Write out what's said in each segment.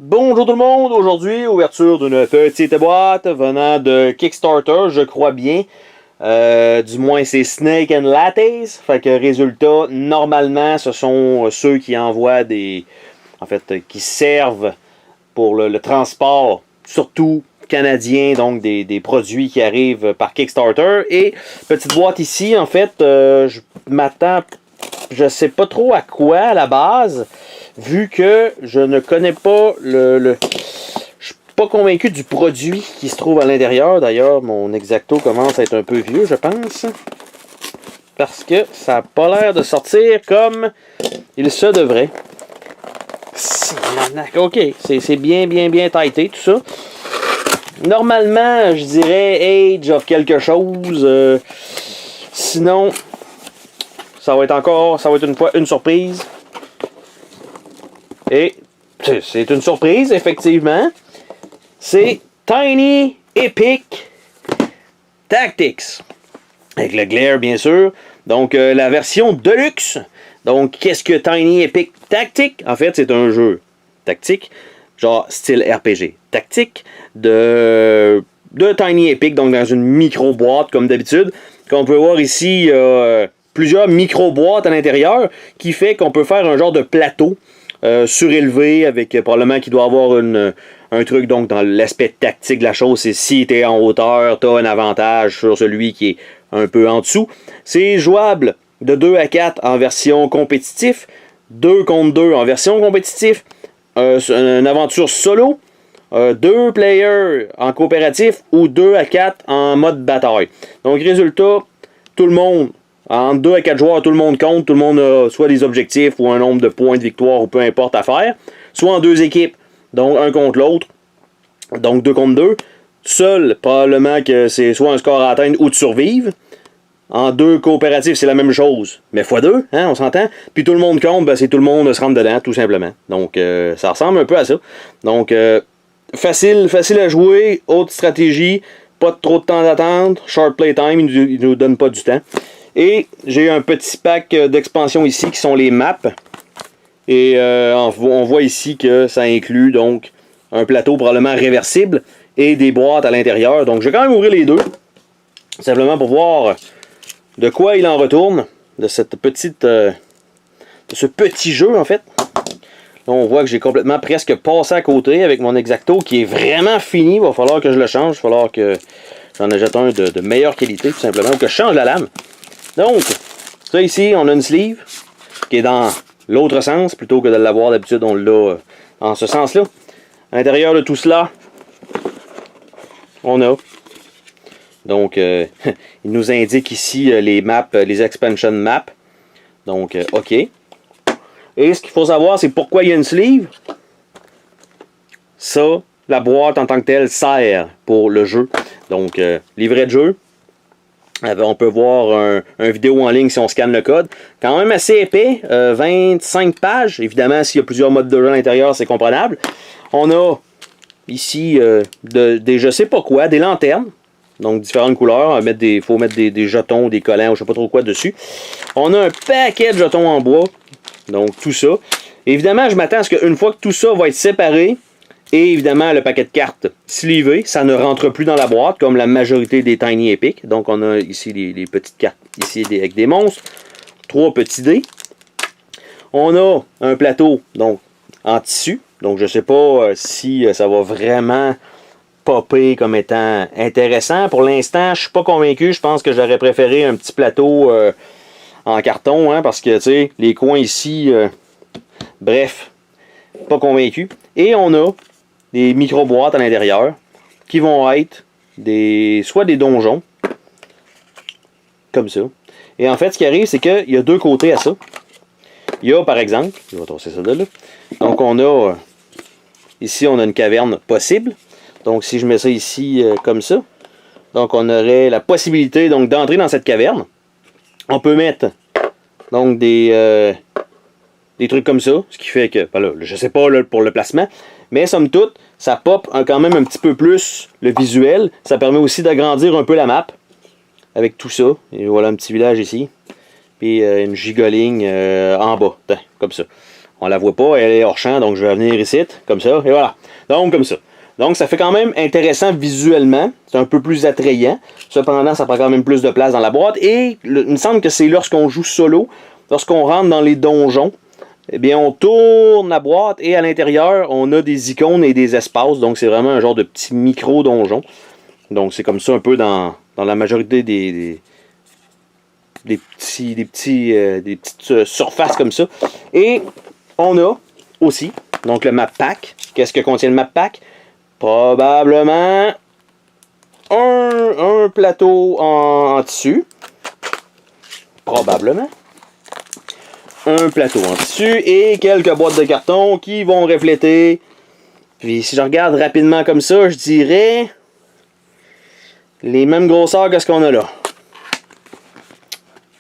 Bonjour tout le monde, aujourd'hui ouverture d'une petite boîte venant de Kickstarter, je crois bien. Du moins c'est Snake and Lattes, fait que résultat, normalement ce sont ceux qui envoient des... En fait, qui servent pour le transport, surtout canadien, donc des produits qui arrivent par Kickstarter. Et petite boîte ici, en fait, je m'attends, je sais pas trop à quoi à la base. Vu que je ne connais pas je suis pas convaincu du produit qui se trouve à l'intérieur. D'ailleurs, mon Exacto commence à être un peu vieux, je pense. Parce que ça n'a pas l'air de sortir comme il se devrait. Ok, c'est bien tighté tout ça. Normalement, je dirais Age of quelque chose. Sinon, ça va être une surprise. Et c'est une surprise, effectivement. C'est Tiny Epic Tactics. Avec le glare, bien sûr. Donc, la version Deluxe. Donc, qu'est-ce que Tiny Epic Tactics? En fait, c'est un jeu tactique, genre style RPG. Tactique de Tiny Epic, donc dans une micro-boîte, comme d'habitude. Qu'on peut voir ici, plusieurs micro-boîtes à l'intérieur, qui fait qu'on peut faire un genre de plateau. Surélevé avec probablement qu'il doit avoir un truc donc dans l'aspect tactique de la chose, c'est si tu es en hauteur, tu as un avantage sur celui qui est un peu en dessous. C'est jouable de 2 à 4 en version compétitif, 2 contre 2 en version compétitif, une aventure solo, 2 players en coopératif ou 2 à 4 en mode bataille. Donc résultat, tout le monde entre 2 à 4 joueurs, tout le monde compte, tout le monde a soit des objectifs ou un nombre de points de victoire ou peu importe à faire. Soit en 2 équipes, donc un contre l'autre, donc 2 contre 2. Seul, probablement que c'est soit un score à atteindre ou de survivre. En 2 coopératifs, c'est la même chose, mais x2, hein, on s'entend. Puis tout le monde compte, ben, c'est tout le monde se rentre dedans, tout simplement. Donc ça ressemble un peu à ça. Donc facile à jouer, haute stratégie, pas trop de temps d'attente, short play time, il nous donne pas du temps. Et j'ai un petit pack d'expansion ici qui sont les maps. Et on voit ici que ça inclut donc un plateau probablement réversible et des boîtes à l'intérieur. Donc je vais quand même ouvrir les deux. Simplement pour voir de quoi il en retourne. De ce petit jeu en fait. Là, on voit que j'ai complètement presque passé à côté avec mon Exacto qui est vraiment fini. Il va falloir que je le change. Il va falloir que j'en achète un de meilleure qualité tout simplement. Ou que je change la lame. Donc, ça ici, on a une sleeve qui est dans l'autre sens, plutôt que de l'avoir d'habitude, on l'a en ce sens-là. À l'intérieur de tout cela, on a. Donc, il nous indique ici les maps, les expansion maps. Donc, OK. Et ce qu'il faut savoir, c'est pourquoi il y a une sleeve. Ça, la boîte en tant que telle sert pour le jeu. Donc, livret de jeu. On peut voir un vidéo en ligne si on scanne le code. Quand même assez épais, 25 pages. Évidemment, s'il y a plusieurs modes de jeu à l'intérieur, c'est comprenable. On a ici des je sais pas quoi, des lanternes. Donc différentes couleurs. Il faut mettre des jetons, des collants, ou je sais pas trop quoi dessus. On a un paquet de jetons en bois. Donc tout ça. Évidemment, je m'attends à ce qu'une fois que tout ça va être séparé, et évidemment, le paquet de cartes sleevé, ça ne rentre plus dans la boîte, comme la majorité des Tiny Epic. Donc, on a ici les petites cartes ici avec des monstres. 3 petits dés. On a un plateau donc en tissu. Donc, je ne sais pas si ça va vraiment popper comme étant intéressant. Pour l'instant, je ne suis pas convaincu. Je pense que j'aurais préféré un petit plateau en carton, hein, parce que, tu sais, les coins ici, bref, pas convaincu. Et on a des micro-boîtes à l'intérieur qui vont être soit des donjons, comme ça. Et en fait, ce qui arrive, c'est qu'il y a 2 côtés à ça. Il y a, par exemple, je vais tosser ça de là. Donc, on a, ici, on a une caverne possible. Donc, si je mets ça ici, comme ça, donc on aurait la possibilité donc d'entrer dans cette caverne. On peut mettre, donc, des trucs comme ça, ce qui fait que, ben là, je sais pas là, pour le placement, mais somme toute, ça pop quand même un petit peu plus le visuel. Ça permet aussi d'agrandir un peu la map avec tout ça. Et voilà un petit village ici. Puis une gigoligne en bas, comme ça. On la voit pas, elle est hors champ, donc je vais venir ici, comme ça, et voilà. Donc, comme ça. Donc, ça fait quand même intéressant visuellement. C'est un peu plus attrayant. Cependant, ça prend quand même plus de place dans la boîte. Et il me semble que c'est lorsqu'on joue solo, lorsqu'on rentre dans les donjons, eh bien, on tourne la boîte et à l'intérieur, on a des icônes et des espaces. Donc, c'est vraiment un genre de petit micro-donjon. Donc, c'est comme ça un peu dans la majorité des petites surfaces comme ça. Et on a aussi, donc le map pack. Qu'est-ce que contient le map pack? Probablement un plateau en tissu. Probablement. Un plateau en tissu et quelques boîtes de carton qui vont refléter. Puis si je regarde rapidement comme ça, je dirais les mêmes grosseurs que ce qu'on a là.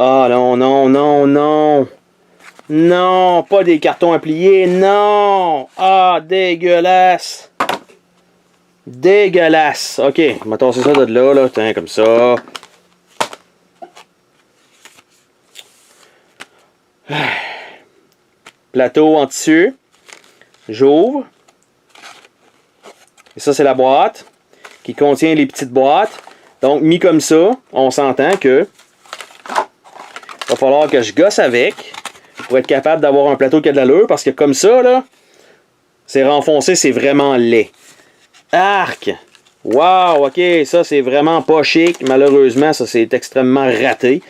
Ah non, non, non, non. Non, pas des cartons à plier, non. Ah, dégueulasse. Dégueulasse. Ok, on va tasser ça de là, tiens, comme ça. Plateau en tissu. J'ouvre. Et ça, c'est la boîte qui contient les petites boîtes. Donc, mis comme ça, on s'entend que va falloir que je gosse avec pour être capable d'avoir un plateau qui a de l'allure. Parce que comme ça, là, c'est renfoncé, c'est vraiment laid. Arc! Wow, ok, ça c'est vraiment pas chic. Malheureusement, ça c'est extrêmement raté.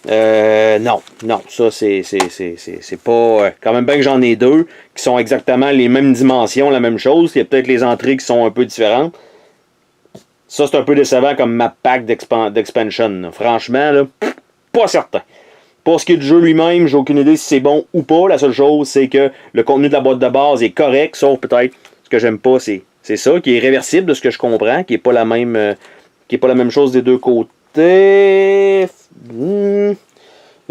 Non, ça c'est pas... quand même bien que j'en ai deux qui sont exactement les mêmes dimensions, la même chose. Il y a peut-être les entrées qui sont un peu différentes. Ça c'est un peu décevant comme map pack d'expansion. Franchement, là, pas certain. Pour ce qui est du jeu lui-même, j'ai aucune idée si c'est bon ou pas. La seule chose, c'est que le contenu de la boîte de base est correct, sauf peut-être ce que j'aime pas, c'est ça, qui est réversible de ce que je comprends, qui est pas la même chose des deux côtés.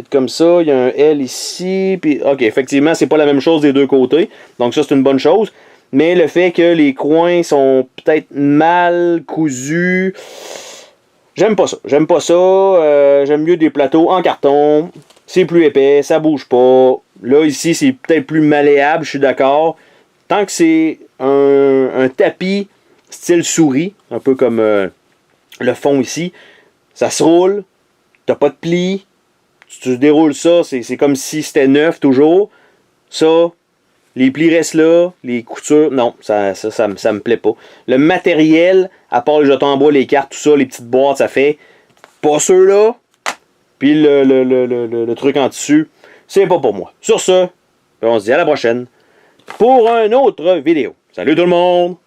Comme ça, il y a un L ici, puis ok, effectivement, c'est pas la même chose des deux côtés, donc ça c'est une bonne chose. Mais le fait que les coins sont peut-être mal cousus, j'aime pas ça. J'aime pas ça. J'aime mieux des plateaux en carton. C'est plus épais, ça bouge pas. Là, ici, c'est peut-être plus malléable, je suis d'accord. Tant que c'est un tapis style souris, un peu comme le fond ici, ça se roule, t'as pas de plis, tu déroules ça, c'est comme si c'était neuf toujours. Ça, les plis restent là, les coutures, non, ça me plaît pas. Le matériel, à part les jetons en bois, les cartes, tout ça, les petites boîtes, ça fait pas ceux-là. Puis le truc en dessus, c'est pas pour moi. Sur ce, on se dit à la prochaine pour une autre vidéo. Salut tout le monde!